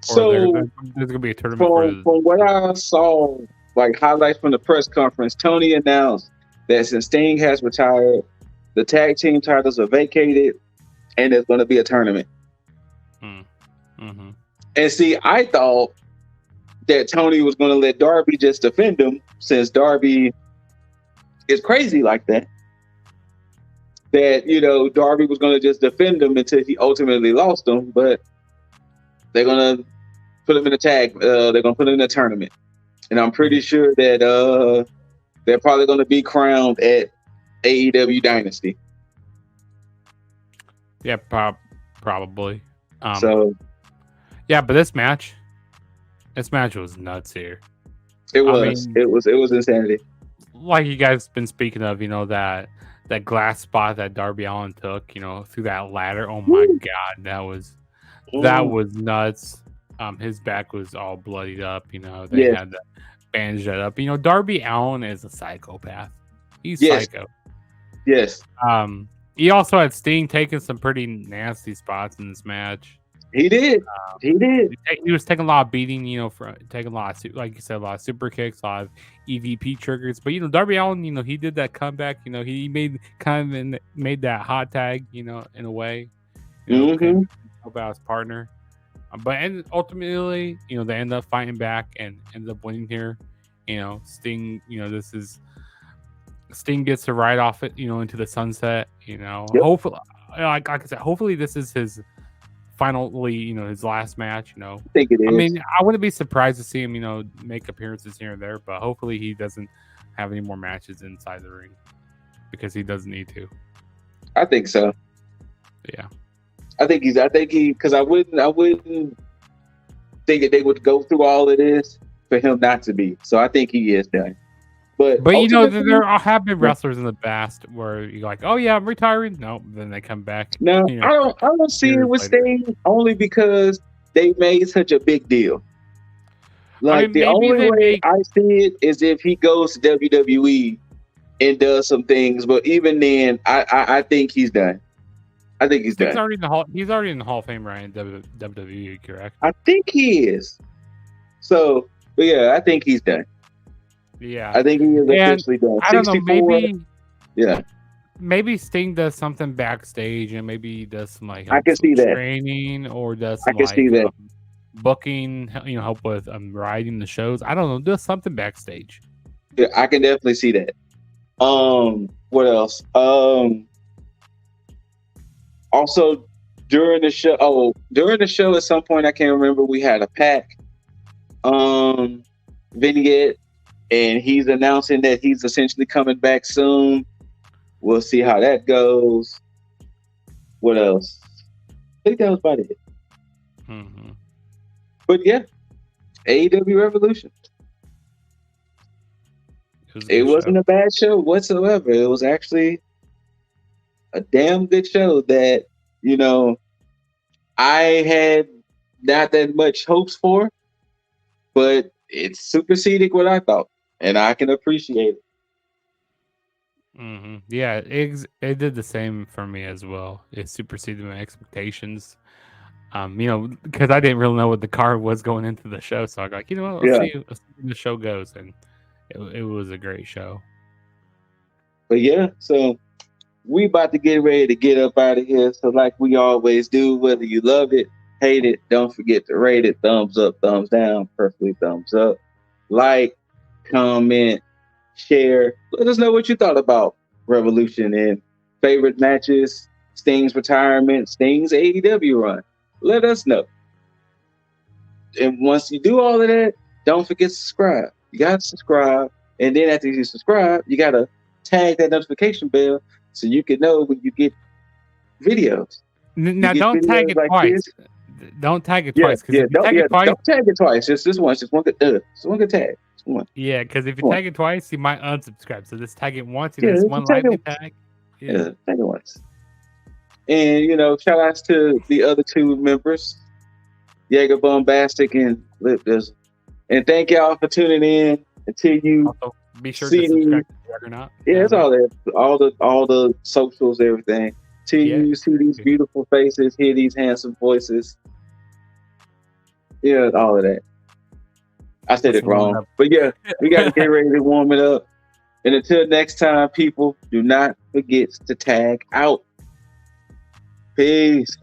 So there's going to be a tournament from what I saw, like highlights from the press conference, Tony announced that since Sting has retired, the tag team titles are vacated, and there's going to be a tournament. Mm-hmm. And see, I thought that Tony was going to let Darby just defend him, since Darby is crazy like that. That, Darby was going to just defend him until he ultimately lost him, but they're going to put him in a tag. They're going to put him in a tournament. And I'm pretty sure that they're probably going to be crowned at AEW Dynasty. Yeah, probably. Yeah, but this match was nuts here. It was. It was insanity. Like you guys been speaking of, that glass spot that Darby Allin took, through that ladder. Oh my God, that was nuts. His back was all bloodied up. They had to bandage that up. Darby Allin is a psychopath. He's psycho. Yes. He also had Sting taking some pretty nasty spots in this match. He did. He was taking a lot of beating, taking a lot of, like you said, a lot of super kicks, a lot of EVP triggers. But Darby Allin, he did that comeback. He made made that hot tag, in a way. About his partner. But ultimately, they end up fighting back and ended up winning here. Sting, Sting gets to ride off it, into the sunset. Yep. Hopefully, like I said, hopefully this is his finally, his last match. I think it is. I mean, I wouldn't be surprised to see him, make appearances here and there, but hopefully he doesn't have any more matches inside the ring because he doesn't need to. I think so. Yeah. I think because I wouldn't think that they would go through all of this for him not to be. So I think he is done. But there have been wrestlers in the past where you're like, oh yeah, I'm retiring. No, then they come back. No, I don't see it with Sting, only because they made such a big deal. Like, the only way I see it is if he goes to WWE and does some things. But even then, I think he's done. I think he's Sting's done. already in the hall. He's already in the Hall of Fame, right? In WWE, correct? I think he is. So, but yeah, I think he's done. Yeah. I think he is officially done. I don't know. 64. Maybe Yeah. Sting does something backstage, and maybe he does some like I can see that. training, or does I some can see that. booking. Help with writing the shows. I don't know. Does something backstage. Yeah, I can definitely see that. What else? Also during the show at some point, I can't remember, we had a pack vignette, and he's announcing that he's essentially coming back soon. We'll see how that goes. What else? I think that was about it. Mm-hmm. But yeah, AEW Revolution. It wasn't a bad show whatsoever. It was actually a damn good show that, I had not that much hopes for, but it superseded what I thought, and I can appreciate it. Mm-hmm. Yeah, it did the same for me as well. It superseded my expectations. Because I didn't really know what the card was going into the show, so I got, let's see where the show goes, and it was a great show. But yeah, so we about to get ready to get up out of here. So like we always do, whether you love it, hate it, don't forget to rate it. Thumbs up, thumbs down, preferably thumbs up. Like, comment, share. Let us know what you thought about Revolution and favorite matches, Sting's retirement, Sting's AEW run. Let us know. And once you do all of that, don't forget to subscribe. You got to subscribe. And then after you subscribe, you got to tag that notification bell so you can know when you get videos. Now, don't tag it twice. Don't tag it twice. Don't tag it twice. Just this once. Just one good tag. Just one. Yeah, because if you tag it twice, you might unsubscribe. So just tag it once. It's one lightning tag. Yeah, tag it once. And, shout outs to the other two members, Jaeger Bombastic and Lip Dizzle. And thank y'all for tuning in. Until you also, be sure to subscribe to Juggernaut. Yeah, it's all there. All the socials, everything. Till you see these beautiful faces, hear these handsome voices. Yeah, all of that. I said it wrong. But yeah, we got to get ready to warm it up. And until next time, people, do not forget to tag out. Peace.